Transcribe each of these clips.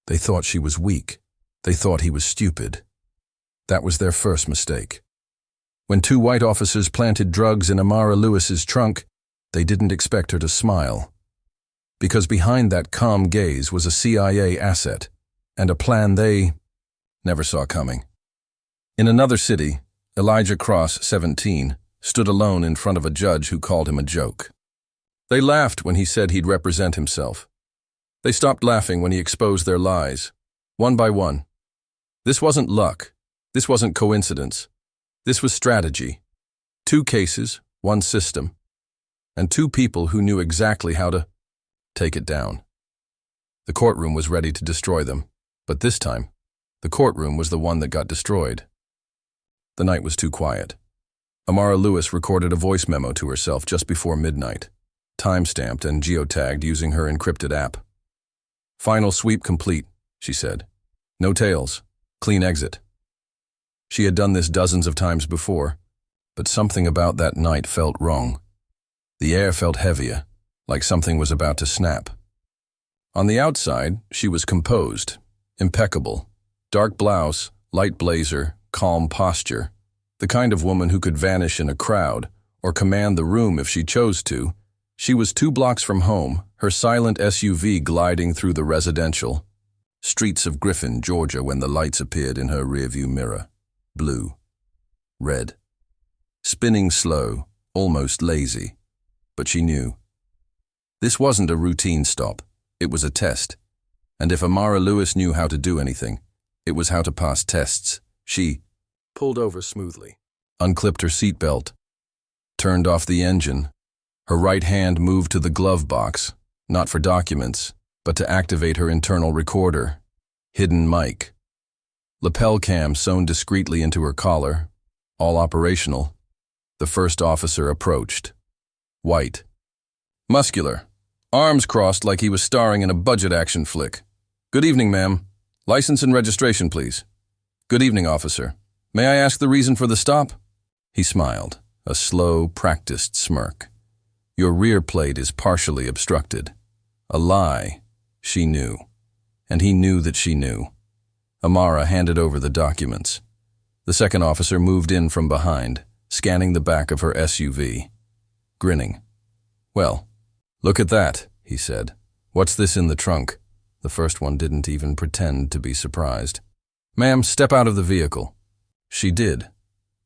They thought she was weak. They thought he was stupid. That was their first mistake. When two white officers planted drugs in Amara Lewis's trunk, they didn't expect her to smile. Because behind that calm gaze was a CIA asset, and a plan they never saw coming. In another city, Elijah Cross, 17, stood alone in front of a judge who called him a joke. They laughed when he said he'd represent himself. They stopped laughing when he exposed their lies, one by one. This wasn't luck. This wasn't coincidence. This was strategy. 2 cases, 1 system, and 2 people who knew exactly how to take it down. The courtroom was ready to destroy them, but this time, the courtroom was the one that got destroyed. The night was too quiet. Amara Lewis recorded a voice memo to herself just before midnight, time-stamped and geotagged using her encrypted app. "Final sweep complete," she said. "No tails. Clean exit." She had done this dozens of times before, but something about that night felt wrong. The air felt heavier, like something was about to snap. On the outside, she was composed, impeccable. Dark blouse, light blazer, calm posture. The kind of woman who could vanish in a crowd or command the room if she chose to. She was 2 blocks from home, her silent SUV gliding through the residential streets of Griffin, Georgia, when the lights appeared in her rearview mirror. Blue. Red. Spinning slow, almost lazy. But she knew. This wasn't a routine stop. It was a test. And if Amara Lewis knew how to do anything, it was how to pass tests. She pulled over smoothly, unclipped her seatbelt, turned off the engine. Her right hand moved to the glove box, not for documents, but to activate her internal recorder. Hidden mic. Lapel-cam sewn discreetly into her collar, all operational. The first officer approached. White. Muscular. Arms crossed like he was starring in a budget action flick. "Good evening, ma'am. License and registration, please." "Good evening, officer. May I ask the reason for the stop?" He smiled, a slow, practiced smirk. "Your rear plate is partially obstructed." A lie, she knew. And he knew that she knew. Amara handed over the documents. The second officer moved in from behind, scanning the back of her SUV. Grinning. "Well, look at that," he said. "What's this in the trunk?" The first one didn't even pretend to be surprised. "Ma'am, step out of the vehicle." She did,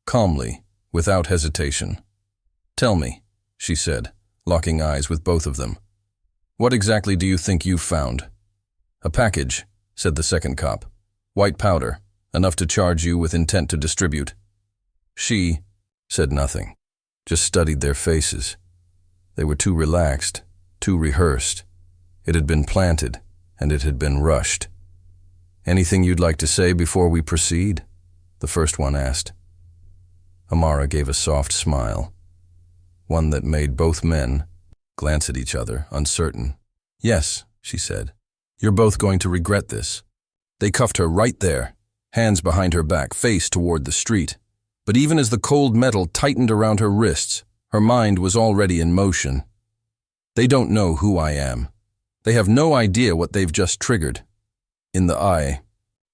calmly, without hesitation. "Tell me," she said, locking eyes with both of them. "What exactly do you think you've found?" "A package," said the second cop. "White powder, enough to charge you with intent to distribute." She said nothing, just studied their faces. They were too relaxed, too rehearsed. It had been planted, and it had been rushed. "Anything you'd like to say before we proceed?" the first one asked. Amara gave a soft smile, one that made both men glance at each other, uncertain. "Yes," she said. "You're both going to regret this." They cuffed her right there, hands behind her back, face toward the street. But even as the cold metal tightened around her wrists, her mind was already in motion. "They don't know who I am. They have no idea what they've just triggered." In the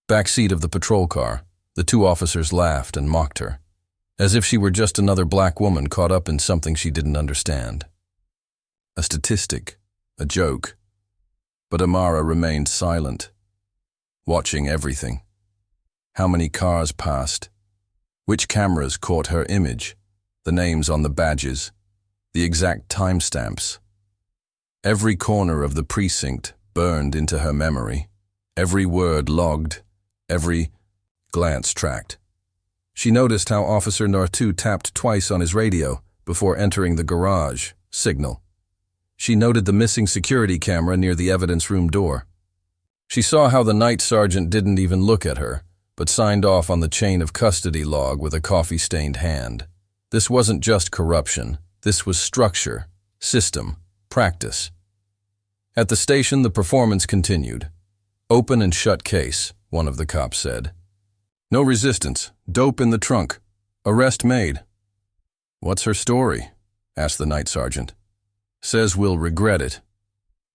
backseat of the patrol car, the 2 officers laughed and mocked her, as if she were just another black woman caught up in something she didn't understand. A statistic, a joke. But Amara remained silent, watching everything. How many cars passed? Which cameras caught her image? The names on the badges? The exact timestamps? Every corner of the precinct burned into her memory. Every word logged, every glance tracked. She noticed how Officer Nartu tapped twice on his radio before entering the garage, signal. She noted the missing security camera near the evidence room door. She saw how the night sergeant didn't even look at her, but signed off on the chain of custody log with a coffee-stained hand. This wasn't just corruption. This was structure, system, practice. At the station, the performance continued. "Open and shut case," one of the cops said. "No resistance. Dope in the trunk. Arrest made." "What's her story?" asked the night sergeant. "Says we'll regret it.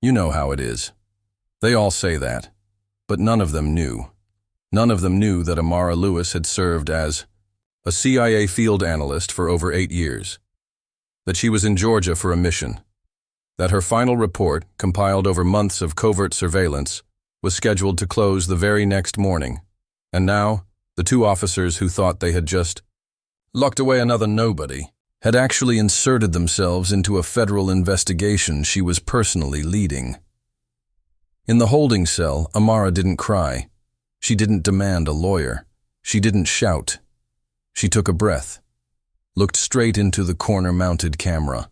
You know how it is. They all say that. But none of them knew. None of them knew that Amara Lewis had served as a CIA field analyst for over 8 years, that she was in Georgia for a mission, that her final report, compiled over months of covert surveillance, was scheduled to close the very next morning. And now, the 2 officers who thought they had just locked away another nobody had actually inserted themselves into a federal investigation she was personally leading. In the holding cell, Amara didn't cry. She didn't demand a lawyer. She didn't shout. She took a breath, looked straight into the corner-mounted camera,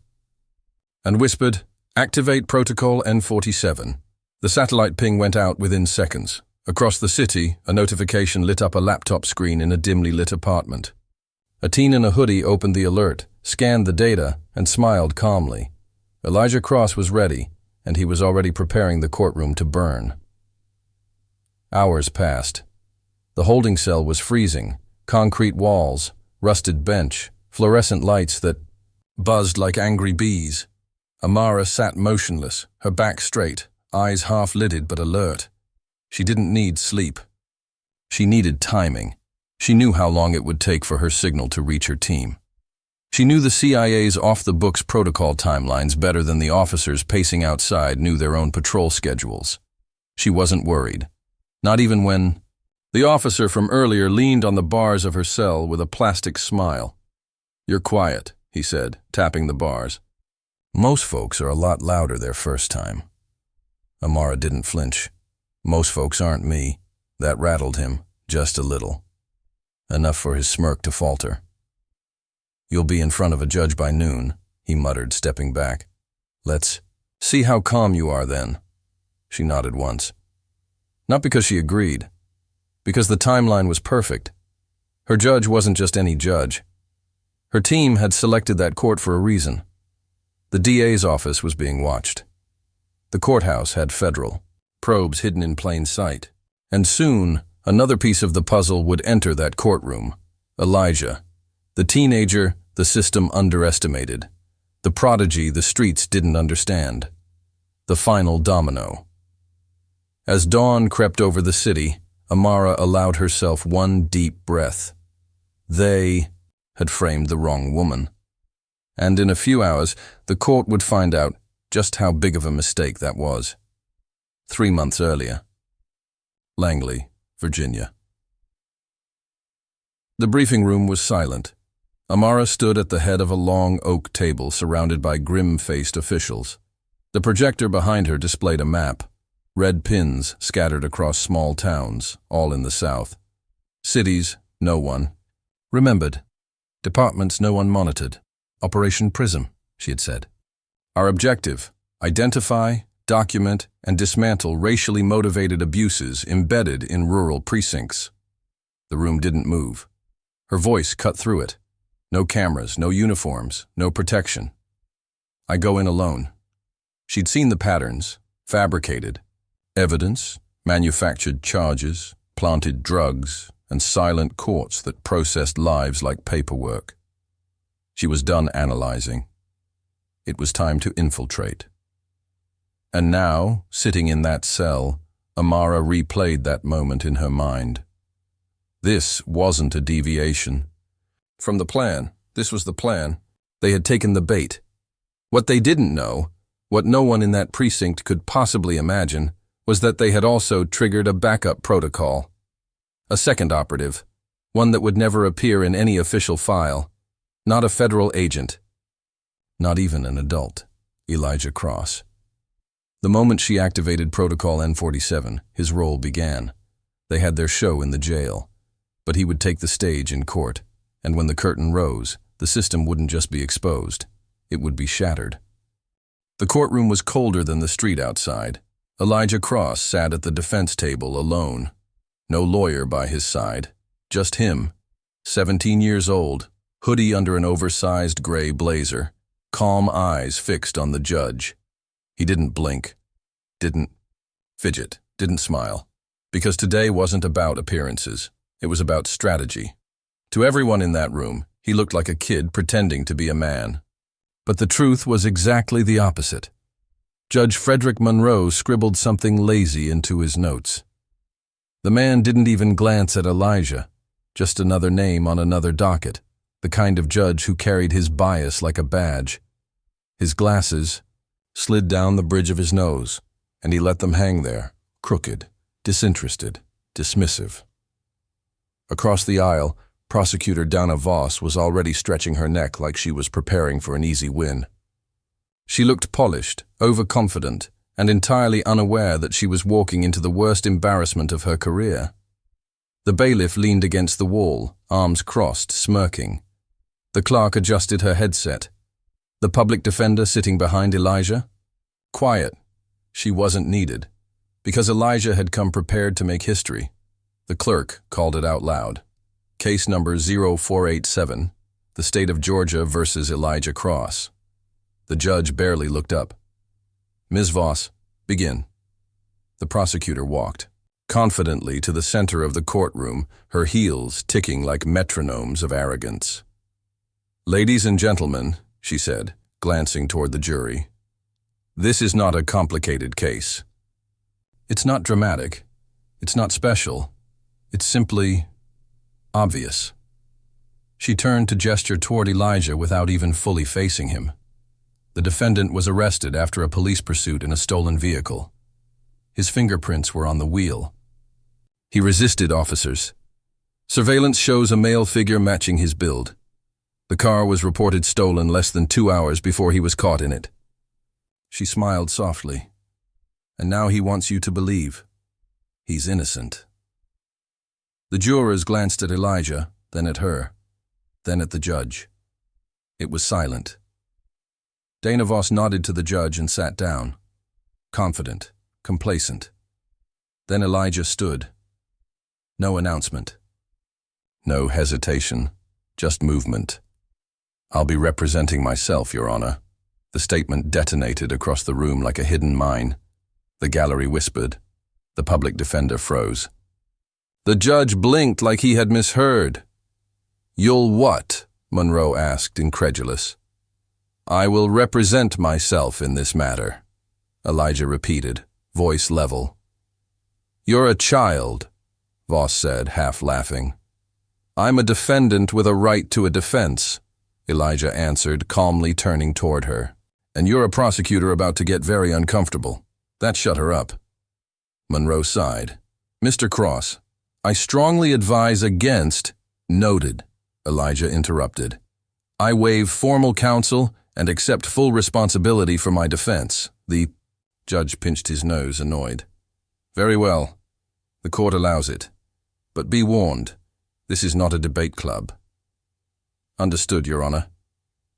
and whispered, "Activate Protocol N47. The satellite ping went out within seconds. Across the city, a notification lit up a laptop screen in a dimly lit apartment. A teen in a hoodie opened the alert, scanned the data, and smiled calmly. Elijah Cross was ready, and he was already preparing the courtroom to burn. Hours passed. The holding cell was freezing. Concrete walls, rusted bench, fluorescent lights that buzzed like angry bees. Amara sat motionless, her back straight, eyes half-lidded but alert. She didn't need sleep. She needed timing. She knew how long it would take for her signal to reach her team. She knew the CIA's off-the-books protocol timelines better than the officers pacing outside knew their own patrol schedules. She wasn't worried. Not even when the officer from earlier leaned on the bars of her cell with a plastic smile. "You're quiet," he said, tapping the bars. "Most folks are a lot louder their first time." Amara didn't flinch. "Most folks aren't me." That rattled him, just a little. Enough for his smirk to falter. "You'll be in front of a judge by noon," he muttered, stepping back. "Let's see how calm you are then." She nodded once. Not because she agreed. Because the timeline was perfect. Her judge wasn't just any judge. Her team had selected that court for a reason. The DA's office was being watched. The courthouse had federal probes hidden in plain sight. And soon, another piece of the puzzle would enter that courtroom. Elijah, the teenager the system underestimated, the prodigy the streets didn't understand, the final domino. As dawn crept over the city, Amara allowed herself one deep breath. They had framed the wrong woman. And in a few hours, the court would find out just how big of a mistake that was. 3 months earlier. Langley, Virginia. The briefing room was silent. Amara stood at the head of a long oak table surrounded by grim-faced officials. The projector behind her displayed a map. Red pins scattered across small towns, all in the south. Cities, no one. Remembered. Departments no one monitored. Operation Prism, she had said. Our objective, identify, document, and dismantle racially motivated abuses embedded in rural precincts. The room didn't move. Her voice cut through it. No cameras, no uniforms, no protection. I go in alone. She'd seen the patterns, fabricated. Evidence, manufactured charges, planted drugs, and silent courts that processed lives like paperwork. She was done analyzing. It was time to infiltrate. And now, sitting in that cell, Amara replayed that moment in her mind. This wasn't a deviation. From the plan, this was the plan. They had taken the bait. What they didn't know, what no one in that precinct could possibly imagine, was that they had also triggered a backup protocol. A second operative, one that would never appear in any official file. Not a federal agent. Not even an adult. Elijah Cross. The moment she activated Protocol N47, his role began. They had their show in the jail. But he would take the stage in court, and when the curtain rose, the system wouldn't just be exposed. It would be shattered. The courtroom was colder than the street outside. Elijah Cross sat at the defense table alone. No lawyer by his side. Just him. 17 years old, hoodie under an oversized gray blazer, calm eyes fixed on the judge. He didn't blink, didn't fidget, didn't smile. Because today wasn't about appearances. It was about strategy. To everyone in that room, he looked like a kid pretending to be a man. But the truth was exactly the opposite. Judge Frederick Monroe scribbled something lazy into his notes. The man didn't even glance at Elijah, just another name on another docket, the kind of judge who carried his bias like a badge. His glasses slid down the bridge of his nose, and he let them hang there, crooked, disinterested, dismissive. Across the aisle, Prosecutor Dana Voss was already stretching her neck like she was preparing for an easy win. She looked polished, overconfident, and entirely unaware that she was walking into the worst embarrassment of her career. The bailiff leaned against the wall, arms crossed, smirking. The clerk adjusted her headset. The public defender sitting behind Elijah? Quiet. She wasn't needed. Because Elijah had come prepared to make history. The clerk called it out loud. Case number 0487, the state of Georgia versus Elijah Cross. The judge barely looked up. Ms. Voss, begin. The prosecutor walked confidently to the center of the courtroom, her heels ticking like metronomes of arrogance. Ladies and gentlemen, she said, glancing toward the jury, this is not a complicated case. It's not dramatic. It's not special. It's simply obvious. She turned to gesture toward Elijah without even fully facing him. The defendant was arrested after a police pursuit in a stolen vehicle. His fingerprints were on the wheel. He resisted officers. Surveillance shows a male figure matching his build. The car was reported stolen less than 2 hours before he was caught in it. She smiled softly. And now he wants you to believe. He's innocent. The jurors glanced at Elijah, then at her, then at the judge. It was silent. Dana Voss nodded to the judge and sat down, confident, complacent. Then Elijah stood. No announcement. No hesitation, just movement. I'll be representing myself, Your Honor. The statement detonated across the room like a hidden mine. The gallery whispered. The public defender froze. The judge blinked like he had misheard. You'll what? Monroe asked, incredulous. I will represent myself in this matter, Elijah repeated, voice level. You're a child, Voss said, half laughing. I'm a defendant with a right to a defense, Elijah answered, calmly turning toward her. And you're a prosecutor about to get very uncomfortable. That shut her up. Monroe sighed. Mr. Cross, I strongly advise against— Noted, Elijah interrupted. I waive formal counsel and accept full responsibility for my defense. The judge pinched his nose, annoyed. Very well. The court allows it. But be warned, this is not a debate club. Understood, Your Honor.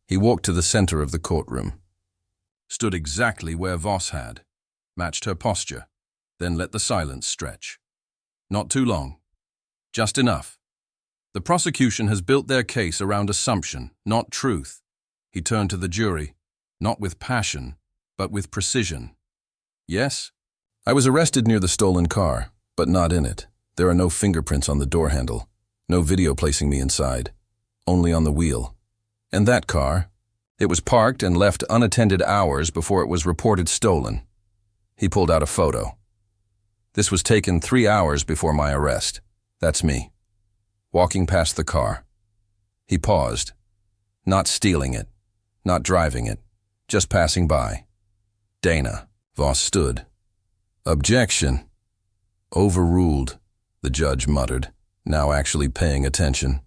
He walked to the center of the courtroom. Stood exactly where Voss had. Matched her posture. Then let the silence stretch. Not too long. Just enough. The prosecution has built their case around assumption, not truth. He turned to the jury, not with passion, but with precision. Yes, I was arrested near the stolen car, but not in it. There are no fingerprints on the door handle, no video placing me inside, only on the wheel. And that car, it was parked and left unattended hours before it was reported stolen. He pulled out a photo. This was taken 3 hours before my arrest. That's me, walking past the car. He paused, not stealing it, not driving it, just passing by. Dana. Voss stood. Objection. Overruled, the judge muttered, now actually paying attention.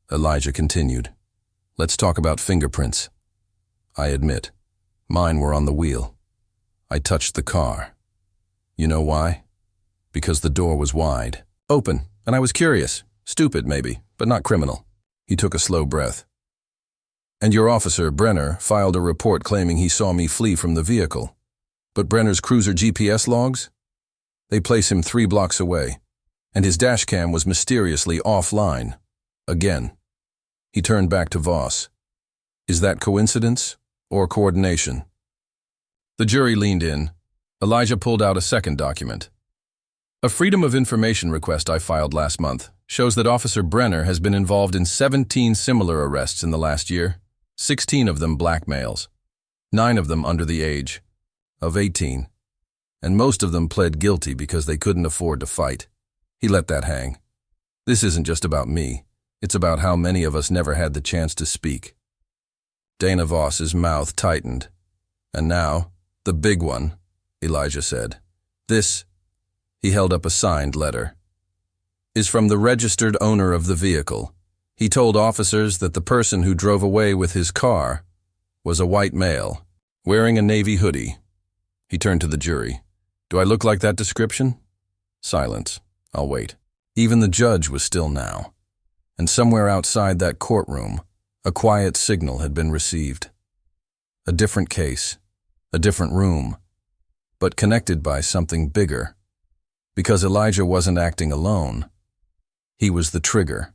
Elijah continued. Let's talk about fingerprints. I admit, mine were on the wheel. I touched the car. You know why? Because the door was wide, open, and I was curious. Stupid, maybe, but not criminal. He took a slow breath. And your officer, Brener, filed a report claiming he saw me flee from the vehicle. But Brenner's cruiser GPS logs? They place him 3 blocks away, and his dashcam was mysteriously offline. Again. He turned back to Voss. Is that coincidence or coordination? The jury leaned in. Elijah pulled out a second document. A Freedom of Information request I filed last month shows that Officer Brener has been involved in 17 similar arrests in the last year, 16 of them black males, 9 of them under the age of 18, and most of them pled guilty because they couldn't afford to fight. He let that hang. This isn't just about me. It's about how many of us never had the chance to speak. Dana Voss's mouth tightened. And now, the big one, Elijah said. This, he held up a signed letter, is from the registered owner of the vehicle. He told officers that the person who drove away with his car was a white male, wearing a navy hoodie. He turned to the jury. Do I look like that description? Silence. I'll wait. Even the judge was still now. And somewhere outside that courtroom, a quiet signal had been received. A different case, a different room, but connected by something bigger. Because Elijah wasn't acting alone. He was the trigger.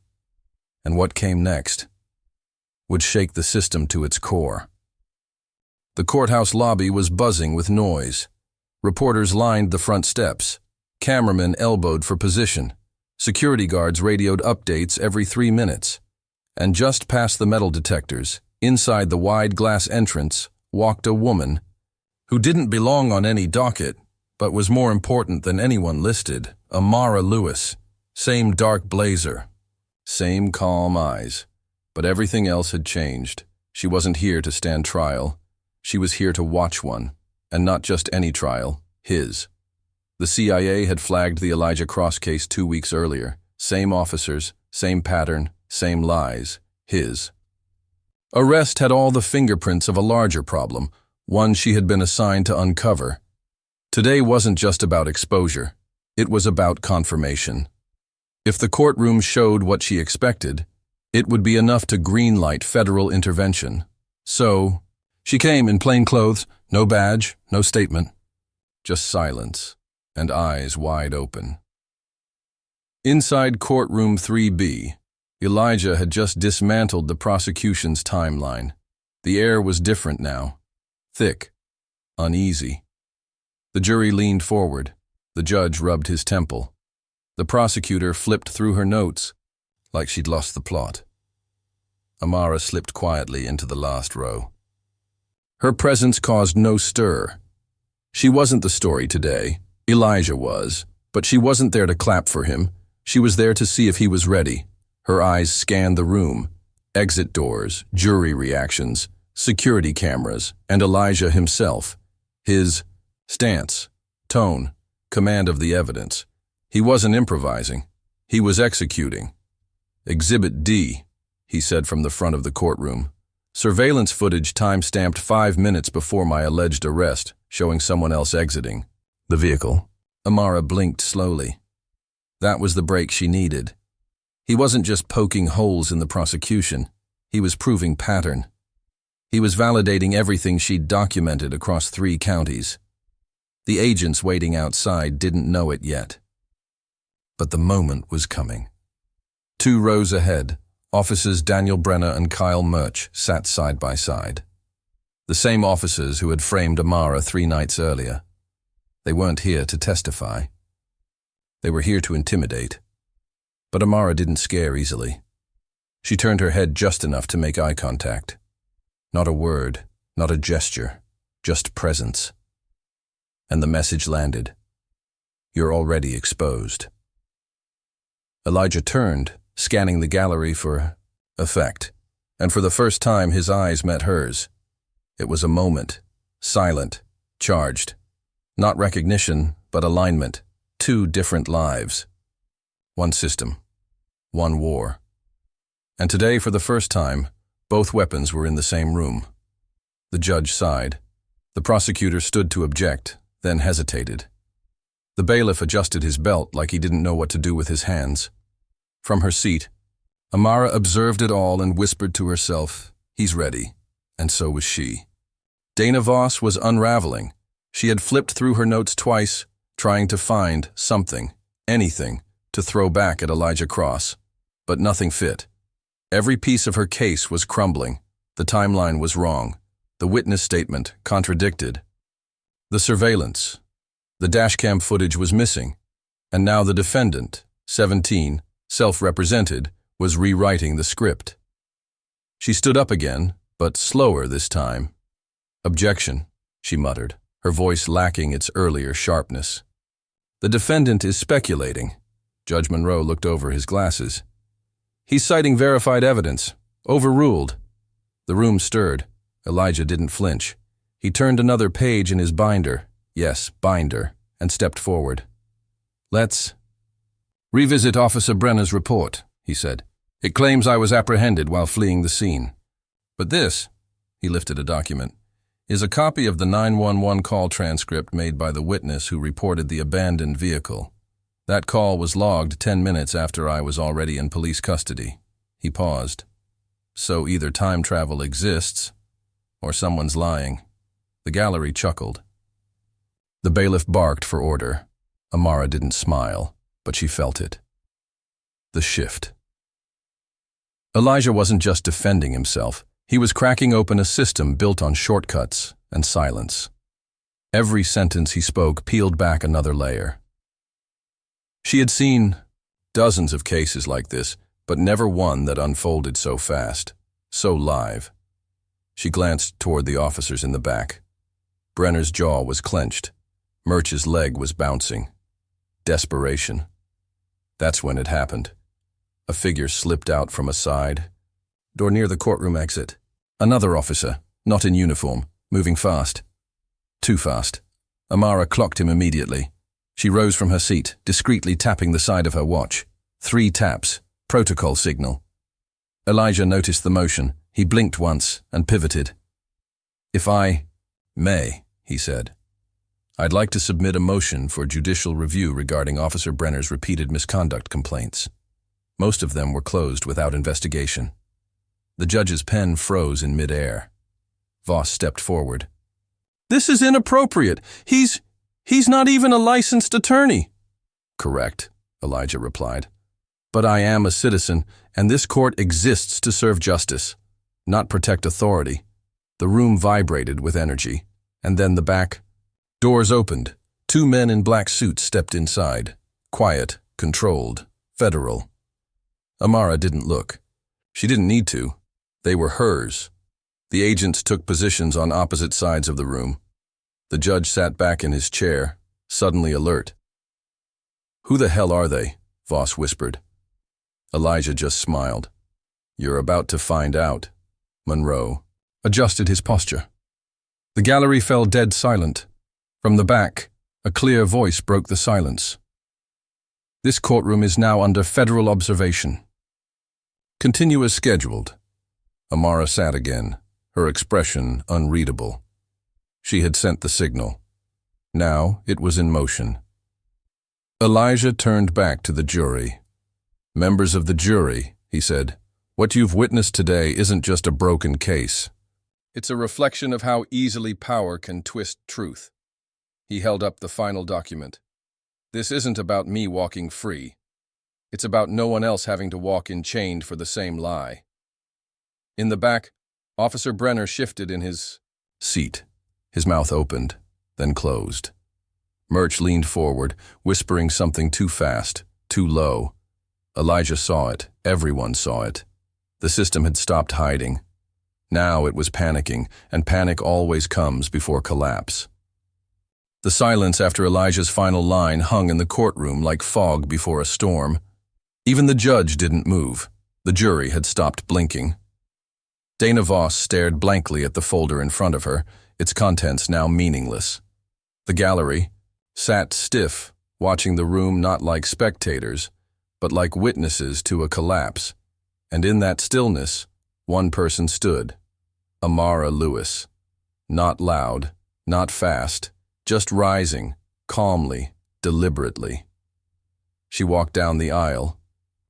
And what came next would shake the system to its core. The courthouse lobby was buzzing with noise. Reporters lined the front steps. Cameramen elbowed for position. Security guards radioed updates every 3 minutes. And just past the metal detectors, inside the wide glass entrance, walked a woman who didn't belong on any docket, but was more important than anyone listed, Amara Lewis. Same dark blazer, same calm eyes. But everything else had changed. She wasn't here to stand trial. She was here to watch one, and not just any trial, his. The CIA had flagged the Elijah Cross case 2 weeks earlier. Same officers, same pattern, same lies, his. Arrest had all the fingerprints of a larger problem, one she had been assigned to uncover. Today wasn't just about exposure. It was about confirmation. If the courtroom showed what she expected, it would be enough to greenlight federal intervention. So, she came in plain clothes, no badge, no statement. Just silence, and eyes wide open. Inside courtroom 3B, Elijah had just dismantled the prosecution's timeline. The air was different now. Thick, uneasy. The jury leaned forward. The judge rubbed his temple. The prosecutor flipped through her notes, like she'd lost the plot. Amara slipped quietly into the last row. Her presence caused no stir. She wasn't the story today. Elijah was, but she wasn't there to clap for him. She was there to see if he was ready. Her eyes scanned the room. Exit doors, jury reactions, security cameras, and Elijah himself. His stance, tone, command of the evidence. He wasn't improvising. He was executing. Exhibit D, he said from the front of the courtroom. Surveillance footage time-stamped 5 minutes before my alleged arrest, showing someone else exiting the vehicle. Amara blinked slowly. That was the break she needed. He wasn't just poking holes in the prosecution. He was proving pattern. He was validating everything she'd documented across 3 counties. The agents waiting outside didn't know it yet. But the moment was coming. 2 rows ahead, Officers Daniel Brener and Kyle Murch sat side by side. The same officers who had framed Amara 3 nights earlier. They weren't here to testify. They were here to intimidate. But Amara didn't scare easily. She turned her head just enough to make eye contact. Not a word, not a gesture, just presence. And the message landed. You're already exposed. Elijah turned, scanning the gallery for effect, and for the first time his eyes met hers. It was a moment, silent, charged. Not recognition, but alignment. 2 different lives. 1 system. 1 war. And today, for the first time, both weapons were in the same room. The judge sighed. The prosecutor stood to object, then hesitated. The bailiff adjusted his belt like he didn't know what to do with his hands. From her seat, Amara observed it all and whispered to herself, he's ready, and so was she. Dana Voss was unraveling. She had flipped through her notes twice, trying to find something, anything, to throw back at Elijah Cross. But nothing fit. Every piece of her case was crumbling. The timeline was wrong. The witness statement contradicted. The surveillance. The dashcam footage was missing. And now the defendant, 17, self-represented, was rewriting the script. She stood up again, but slower this time. Objection, she muttered, her voice lacking its earlier sharpness. The defendant is speculating. Judge Monroe looked over his glasses. He's citing verified evidence. Overruled. The room stirred. Elijah didn't flinch. He turned another page in his binder. Yes, binder. And stepped forward. Let's revisit Officer Brener's report, he said. It claims I was apprehended while fleeing the scene. But this, he lifted a document, is a copy of the 911 call transcript made by the witness who reported the abandoned vehicle. That call was logged 10 minutes after I was already in police custody. He paused. So either time travel exists, or someone's lying. The gallery chuckled. The bailiff barked for order. Amara didn't smile, but she felt it. The shift. Elijah wasn't just defending himself. He was cracking open a system built on shortcuts and silence. Every sentence he spoke peeled back another layer. She had seen dozens of cases like this, but never one that unfolded so fast, so live. She glanced toward the officers in the back. Brener's jaw was clenched. Murch's leg was bouncing. Desperation. That's when it happened. A figure slipped out from a side door near the courtroom exit. Another officer, not in uniform, moving fast. Too fast. Amara clocked him immediately. She rose from her seat, discreetly tapping the side of her watch. 3 taps. Protocol signal. Elijah noticed the motion. He blinked once and pivoted. If I may, he said, I'd like to submit a motion for judicial review regarding Officer Brener's repeated misconduct complaints. Most of them were closed without investigation. The judge's pen froze in midair. Voss stepped forward. This is inappropriate. He's not even a licensed attorney. Correct, Elijah replied. But I am a citizen, and this court exists to serve justice, not protect authority. The room vibrated with energy, and then the back doors opened. 2 men in black suits stepped inside. Quiet, controlled, federal. Amara didn't look. She didn't need to. They were hers. The agents took positions on opposite sides of the room. The judge sat back in his chair, suddenly alert. Who the hell are they? Voss whispered. Elijah just smiled. You're about to find out. Monroe adjusted his posture. The gallery fell dead silent. From the back, a clear voice broke the silence. This courtroom is now under federal observation. Continue as scheduled. Amara sat again, her expression unreadable. She had sent the signal. Now it was in motion. Elijah turned back to the jury. Members of the jury, he said, what you've witnessed today isn't just a broken case. It's a reflection of how easily power can twist truth. He held up the final document. This isn't about me walking free. It's about no one else having to walk chained for the same lie. In the back, Officer Brener shifted in his seat. His mouth opened, then closed. Murch leaned forward, whispering something too fast, too low. Elijah saw it. Everyone saw it. The system had stopped hiding. Now it was panicking, and panic always comes before collapse. The silence after Elijah's final line hung in the courtroom like fog before a storm. Even the judge didn't move. The jury had stopped blinking. Dana Voss stared blankly at the folder in front of her, its contents now meaningless. The gallery sat stiff, watching the room not like spectators, but like witnesses to a collapse. And in that stillness, one person stood. Amara Lewis. Not loud, not fast, just rising, calmly, deliberately. She walked down the aisle.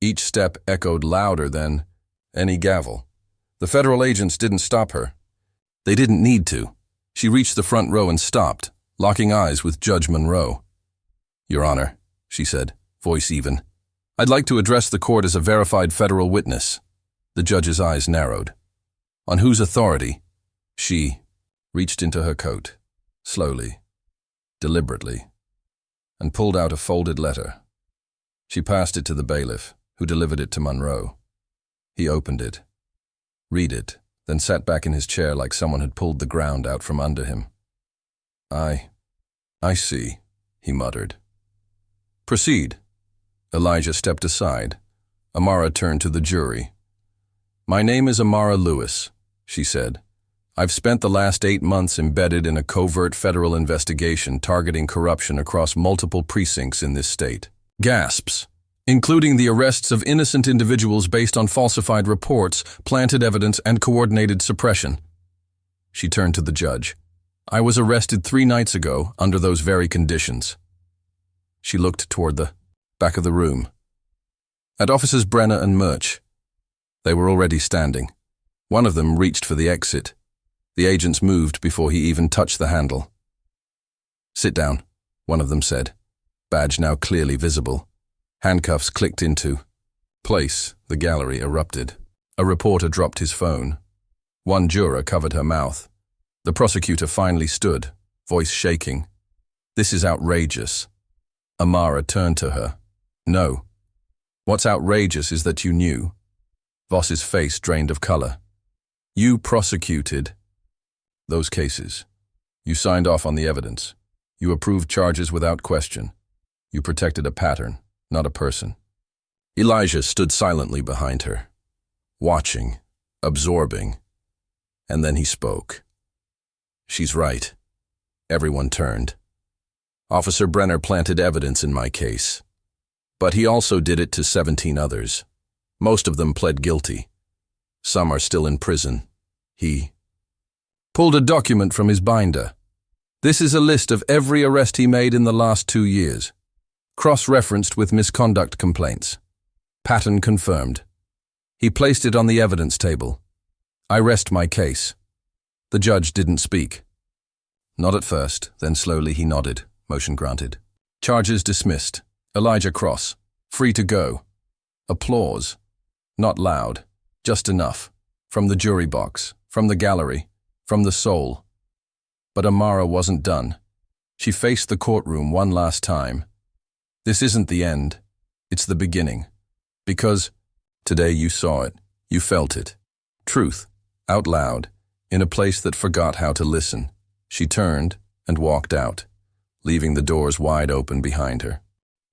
Each step echoed louder than any gavel. The federal agents didn't stop her. They didn't need to. She reached the front row and stopped, locking eyes with Judge Monroe. Your Honor, she said, voice even. I'd like to address the court as a verified federal witness. The judge's eyes narrowed. On whose authority? She reached into her coat, slowly, deliberately, and pulled out a folded letter. She passed it to the bailiff, who delivered it to Monroe. He opened it, read it, then sat back in his chair like someone had pulled the ground out from under him. I see, he muttered. Proceed. Elijah stepped aside. Amara turned to the jury. "My name is Amara Lewis," she said. "I've spent the last 8 months embedded in a covert federal investigation targeting corruption across multiple precincts in this state." Gasps. "Including the arrests of innocent individuals based on falsified reports, planted evidence, and coordinated suppression." She turned to the judge. "I was arrested 3 nights ago under those very conditions." She looked toward the back of the room. At Officers Brener and Murch. They were already standing. One of them reached for the exit. The agents moved before he even touched the handle. "Sit down," one of them said, badge now clearly visible. Handcuffs clicked into place. The gallery erupted. A reporter dropped his phone. One juror covered her mouth. The prosecutor finally stood, voice shaking. "This is outrageous." Amara turned to her. "No. What's outrageous is that you knew." Voss's face drained of color. "You prosecuted those cases. You signed off on the evidence. You approved charges without question. You protected a pattern, not a person." Elijah stood silently behind her, watching, absorbing, and then he spoke. "She's right." Everyone turned. "Officer Brener planted evidence in my case. But he also did it to 17 others. Most of them pled guilty. Some are still in prison. He pulled a document from his binder. This is a list of every arrest he made in the last 2 years, cross-referenced with misconduct complaints. Pattern confirmed. He placed it on the evidence table. I rest my case." The judge didn't speak. Not at first, then slowly he nodded. Motion granted. Charges dismissed. Elijah Cross, free to go. Applause. Not loud, just enough. From the jury box, from the gallery, from the soul. But Amara wasn't done. She faced the courtroom one last time. "This isn't the end. It's the beginning. Because today you saw it, you felt it. Truth, out loud, in a place that forgot how to listen." She turned and walked out, leaving the doors wide open behind her.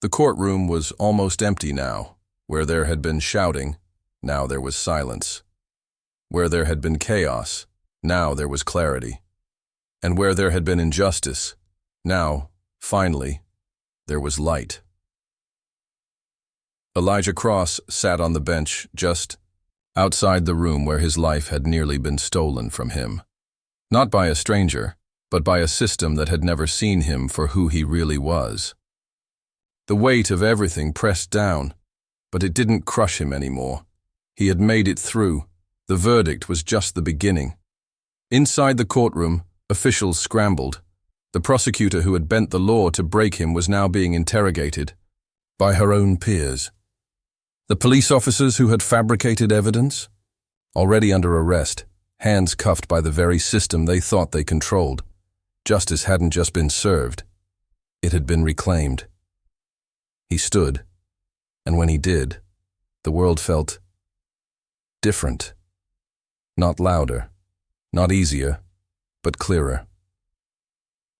The courtroom was almost empty now. Where there had been shouting, now there was silence. Where there had been chaos, now there was clarity. And where there had been injustice, now, finally, there was light. Elijah Cross sat on the bench just outside the room where his life had nearly been stolen from him. Not by a stranger, but by a system that had never seen him for who he really was. The weight of everything pressed down, but it didn't crush him anymore. He had made it through. The verdict was just the beginning. Inside the courtroom, officials scrambled. The prosecutor who had bent the law to break him was now being interrogated by her own peers. The police officers who had fabricated evidence, already under arrest, hands cuffed by the very system they thought they controlled. Justice hadn't just been served. It had been reclaimed. He stood, and when he did, the world felt different. Not louder, not easier, but clearer.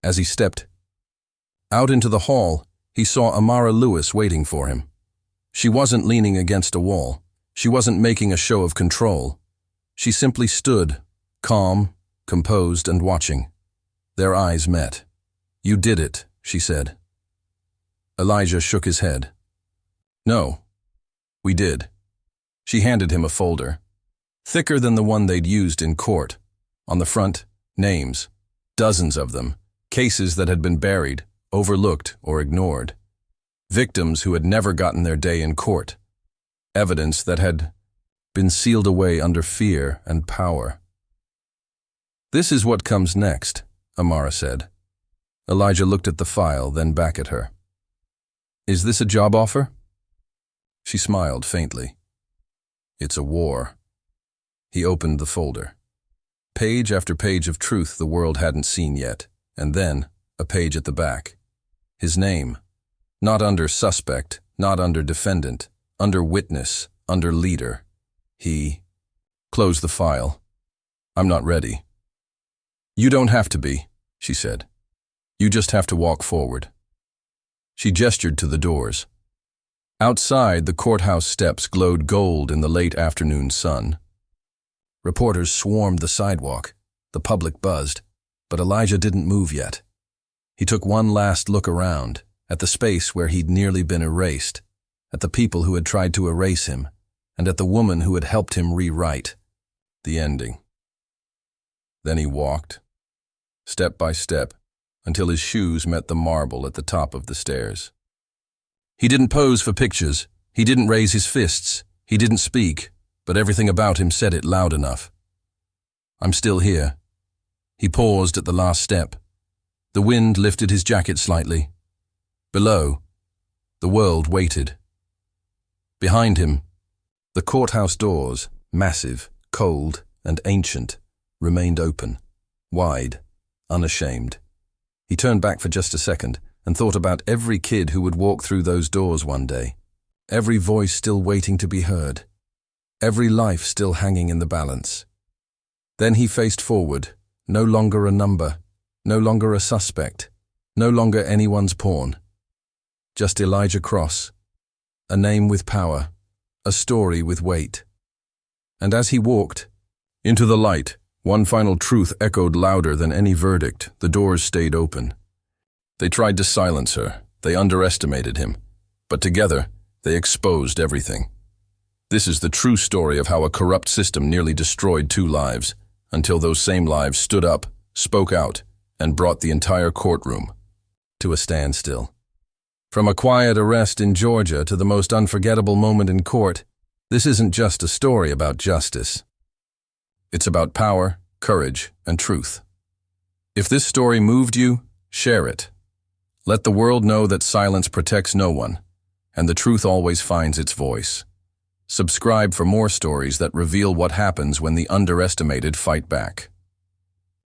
As he stepped out into the hall, he saw Amara Lewis waiting for him. She wasn't leaning against a wall. She wasn't making a show of control. She simply stood, calm, composed, and watching. Their eyes met. "You did it," she said. Elijah shook his head. "No, we did." She handed him a folder, thicker than the one they'd used in court. On the front, names, dozens of them, cases that had been buried, overlooked, or ignored. Victims who had never gotten their day in court. Evidence that had been sealed away under fear and power. "This is what comes next," Amara said. Elijah looked at the file, then back at her. "Is this a job offer?" She smiled faintly. "It's a war." He opened the folder. Page after page of truth the world hadn't seen yet, and then a page at the back. His name. Not under suspect, not under defendant, under witness, under leader. He closed the file. "I'm not ready." "You don't have to be," she said. "You just have to walk forward." She gestured to the doors. Outside, the courthouse steps glowed gold in the late afternoon sun. Reporters swarmed the sidewalk. The public buzzed, but Elijah didn't move yet. He took one last look around, at the space where he'd nearly been erased, at the people who had tried to erase him, and at the woman who had helped him rewrite the ending. Then he walked, step by step, until his shoes met the marble at the top of the stairs. He didn't pose for pictures, he didn't raise his fists, he didn't speak, but everything about him said it loud enough. I'm still here. He paused at the last step. The wind lifted his jacket slightly. Below, the world waited. Behind him, the courthouse doors, massive, cold, and ancient, remained open, wide, unashamed. He turned back for just a second and thought about every kid who would walk through those doors one day, every voice still waiting to be heard, every life still hanging in the balance. Then he faced forward, no longer a number, no longer a suspect, no longer anyone's pawn. Just Elijah Cross, a name with power, a story with weight. And as he walked into the light, one final truth echoed louder than any verdict. The doors stayed open. They tried to silence her, they underestimated him, but together they exposed everything. This is the true story of how a corrupt system nearly destroyed 2 lives, until those same lives stood up, spoke out, and brought the entire courtroom to a standstill. From a quiet arrest in Georgia to the most unforgettable moment in court, this isn't just a story about justice. It's about power, courage, and truth. If this story moved you, share it. Let the world know that silence protects no one, and the truth always finds its voice. Subscribe for more stories that reveal what happens when the underestimated fight back.